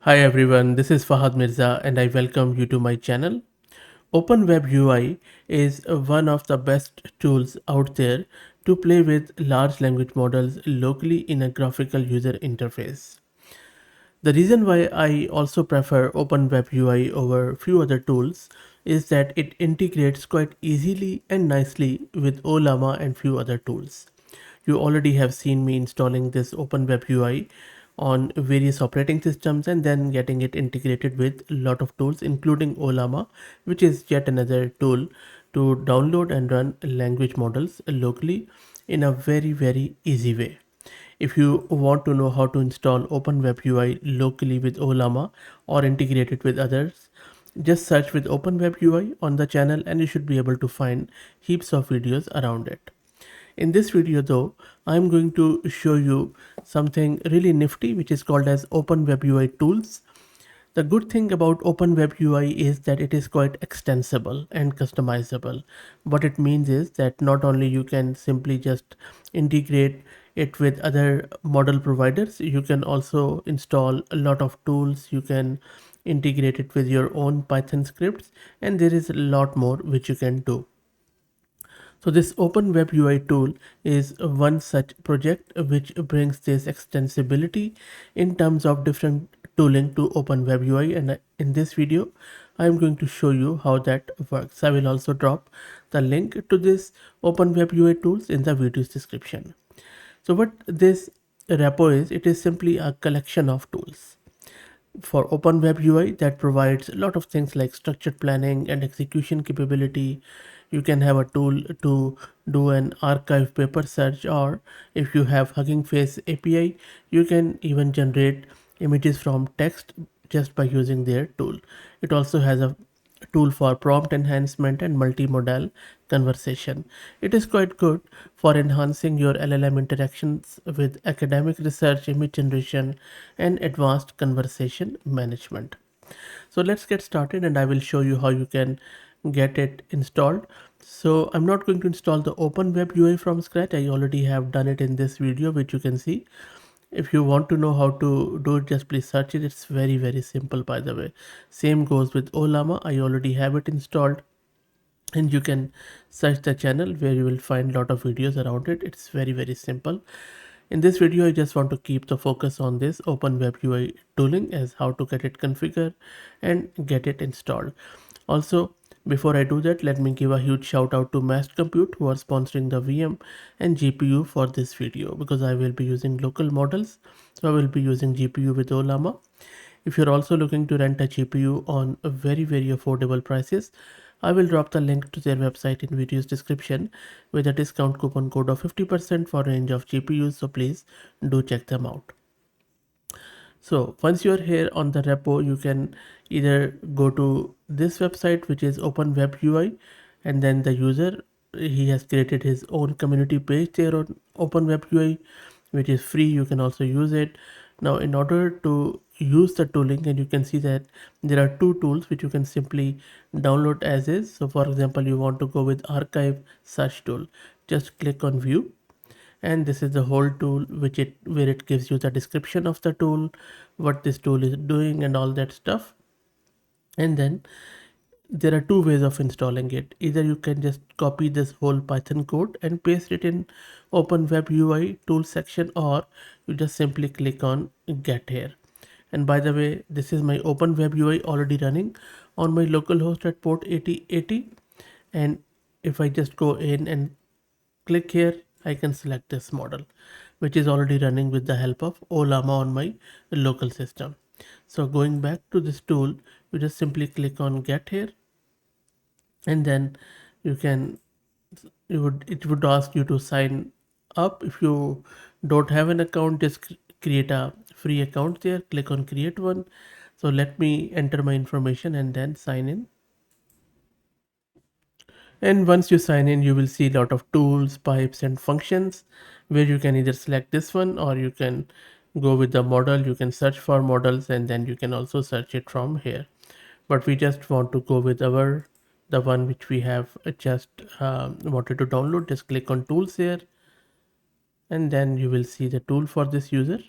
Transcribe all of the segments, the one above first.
Hi everyone, this is Fahad Mirza and I welcome you to my channel. Open-WebUI is one of the best tools out there to play with large language models locally in a graphical user interface. The reason why I also prefer Open-WebUI over few other tools is that it integrates quite easily and nicely with Olama and few other tools. You already have seen me installing this Open-WebUI on various operating systems and then getting it integrated with a lot of tools including Olama, which is yet another tool to download and run language models locally in a very easy way. If you want to know how to install Open-WebUI locally with Olama or integrate it with others, just search with Open-WebUI on the channel and you should be able to find heaps of videos around it. In this video though, I'm going to show you something really nifty which is called as Open-WebUI tools. The good thing about Open-WebUI is that it is quite extensible and customizable. What it means is that not only you can simply just integrate it with other model providers, you can also install a lot of tools, you can integrate it with your own Python scripts, and there is a lot more which you can do. So this Open-WebUI tool is one such project which brings this extensibility in terms of different tooling to Open-WebUI, and in this video I am going to show you how that works. I will also drop the link to this Open-WebUI tools in the video's description. So what this repo is, it is simply a collection of tools for Open-WebUI that provides a lot of things like structured planning and execution capability. You can have a tool to do an archive paper search, or if you have Hugging Face API, you can even generate images from text just by using their tool. It also has a tool for prompt enhancement and multimodal conversation. It is quite good for enhancing your LLM interactions with academic research, image generation, and advanced conversation management. So let's get started and I will show you how you can get it installed. So I'm not going to install the Open-WebUI from scratch. I already have done it in this video, which you can see. If you want to know how to do it, just please search it. It's very simple, by the way. Same goes with Olama. I already have it installed, and you can search the channel where you will find a lot of videos around it. It's very simple. In this video I just want to keep the focus on this Open-WebUI tooling, as how to get it configured and get it installed. Also, before I do that, let me give a huge shout out to Massed Compute who are sponsoring the VM and GPU for this video, because I will be using local models, so I will be using GPU with Olama. If you're also looking to rent a GPU on a very affordable prices, I will drop the link to their website in video's description with a discount coupon code of 50% for a range of GPUs, so please do check them out. So once you're here on the repo, you can either go to this website, which is Open-WebUI, and then the user, he has created his own community page there on Open-WebUI, which is free. You can also use it. Now in order to use the tooling, and you can see that there are two tools which you can simply download as is. So for example, you want to go with Arxiv Search tool, just click on view, and this is the whole tool where it gives you the description of the tool, what this tool is doing and all that stuff. And then there are two ways of installing it. Either you can just copy this whole Python code and paste it in Open-WebUI tool section, or you just simply click on get here. And by the way, this is my Open-WebUI already running on my local host at port 8080. And if I just go in and click here, I can select this model, which is already running with the help of Olama on my local system. So going back to this tool, you just simply click on get here, and then you can, it would ask you to sign up. If you don't have an account, just create a free account there, click on create one. So let me enter my information and then sign in. And once you sign in, you will see a lot of tools, pipes and functions where you can either select this one, or you can go with the model. You can search for models and then you can also search it from here. But we just want to go with the one which we have just wanted to download. Just click on tools here, and then you will see the tool for this user.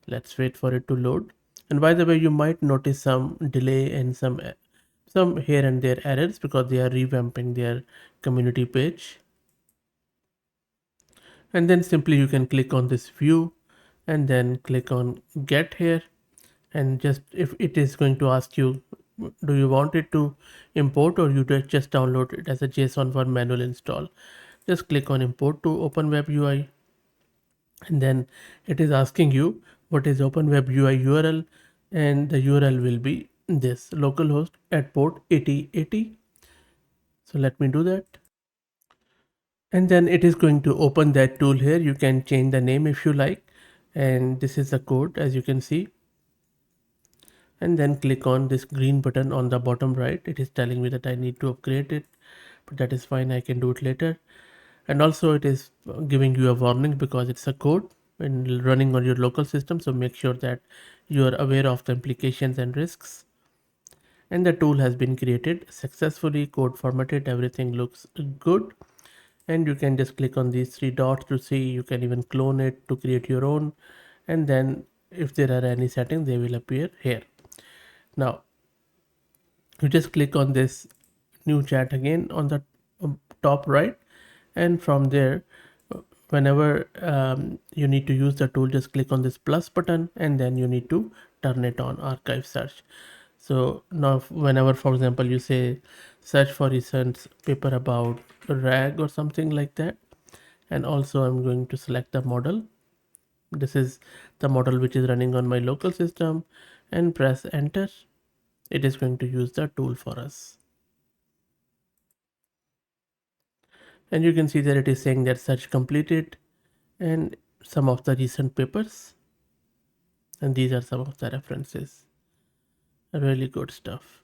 Let's wait for it to load. And by the way, you might notice some delay and some here and there errors because they are revamping their community page. And then simply you can click on this view and then click on get here, and just if it is going to ask you, do you want it to import or you just download it as a JSON for manual install, just click on import to Open-WebUI. And then it is asking you what is Open-WebUI URL, and the URL will be this localhost at port 8080. So let me do that. And then it is going to open that tool here. You can change the name if you like, and this is the code as you can see. And then click on this green button on the bottom right. It is telling me that I need to upgrade it, but that is fine, I can do it later. And also it is giving you a warning because it's a code and running on your local system, so make sure that you are aware of the implications and risks. And the tool has been created successfully, code formatted, everything looks good. And you can just click on these three dots to see. You can even clone it to create your own, and then if there are any settings they will appear here. Now you just click on this new chat again on the top right, and from there whenever you need to use the tool, just click on this plus button and then you need to turn it on Arxiv Search. So now whenever, for example, you say search for recent paper about rag or something like that, and also I'm going to select the model. This is the model which is running on my local system, and press enter. It is going to use the tool for us. And you can see that it is saying that search completed and some of the recent papers, and these are some of the references. Really good stuff.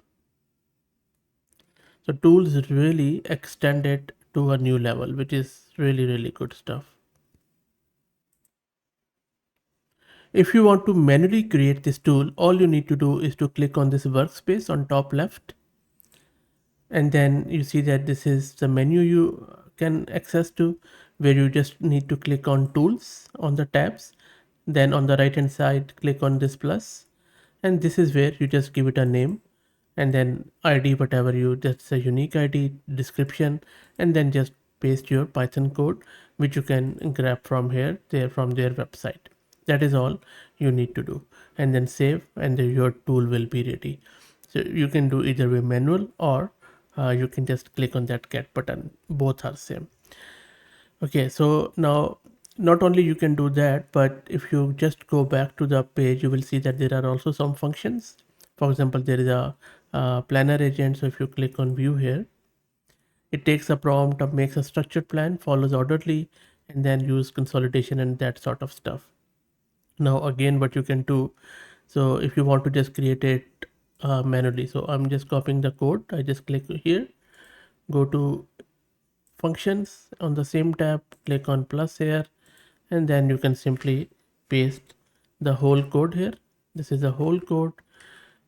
So tools really extend it to a new level, which is really good stuff. If you want to manually create this tool, all you need to do is to click on this workspace on top left, and then you see that this is the menu you can access to, where you just need to click on tools on the tabs. Then on the right hand side click on this plus, and this is where you just give it a name, and then ID whatever you, that's a unique ID, description, and then just paste your Python code which you can grab from here, there, from their website. That is all you need to do, and then save, and then your tool will be ready. So you can do either way, manual, or you can just click on that get button, both are same. Okay, so now not only you can do that, but if you just go back to the page, you will see that there are also some functions. For example, there is a planner agent. So if you click on view here, it takes a prompt, makes a structured plan, follows orderly, and then use consolidation and that sort of stuff. Now again, what you can do, so if you want to just create it manually, so I'm just copying the code. I just click here, go to functions, on the same tab click on plus here, and then you can simply paste the whole code here. This is the whole code,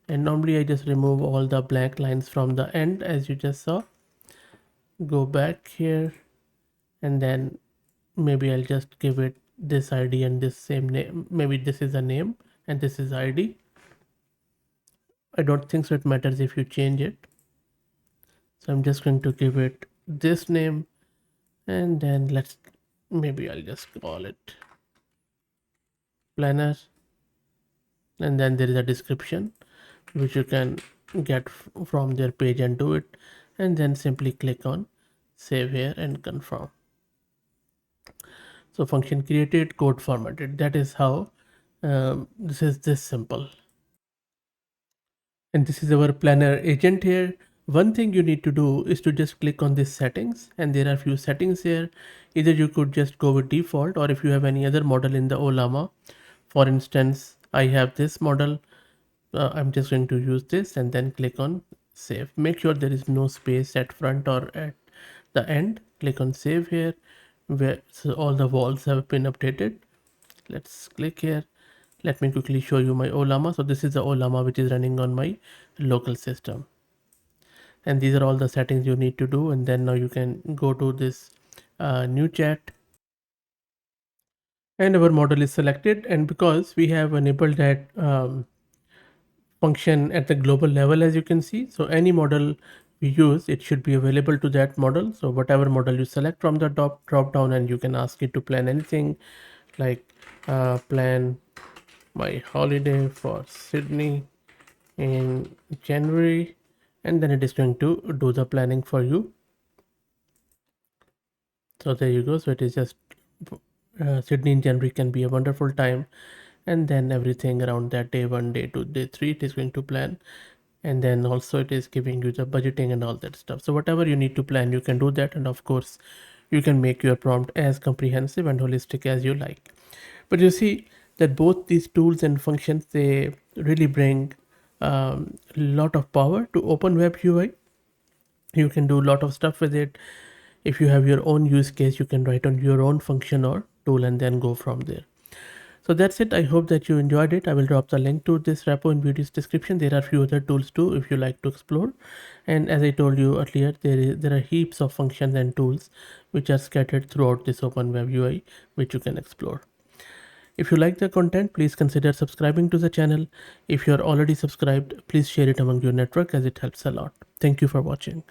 and normally I just remove all the blank lines from the end as you just saw. Go back here, and then maybe I'll just give it this ID and this same name. Maybe this is a name and this is ID. I don't think so it matters if you change it, so I'm just going to give it this name, and then maybe I'll just call it planner, and then there is a description which you can get from their page and do it, and then simply click on save here and confirm. So function created, code formatted. That is how this is this simple. And this is our planner agent here. One thing you need to do is to just click on this settings, and there are a few settings here. Either you could just go with default, or if you have any other model in the Olama, for instance I have this model, I'm just going to use this, and then click on save. Make sure there is no space at front or at the end. Click on save here, where so all the walls have been updated. Let's click here. Let me quickly show you my Olama. So this is the Olama which is running on my local system, and these are all the settings you need to do. And then now you can go to this new chat, and our model is selected. And because we have enabled that function at the global level, as you can see, so any model we use, it should be available to that model. So whatever model you select from the drop down, and you can ask it to plan anything like plan my holiday for Sydney in January, and then it is going to do the planning for you. So there you go. So it is just Sydney in January can be a wonderful time, and then everything around that day 1, day 2, day 3, it is going to plan. And then also it is giving you the budgeting and all that stuff. So whatever you need to plan, you can do that. And of course you can make your prompt as comprehensive and holistic as you like. But you see that both these tools and functions, they really bring a lot of power to Open-WebUI. You can do a lot of stuff with it. If you have your own use case, you can write on your own function or tool and then go from there. So that's it. I hope that you enjoyed it. I will drop the link to this repo in video's description. There are a few other tools too if you like to explore. And as I told you earlier, there are heaps of functions and tools which are scattered throughout this Open-WebUI, which you can explore. If you like the content, please consider subscribing to the channel. If you are already subscribed, please share it among your network as it helps a lot. Thank you for watching.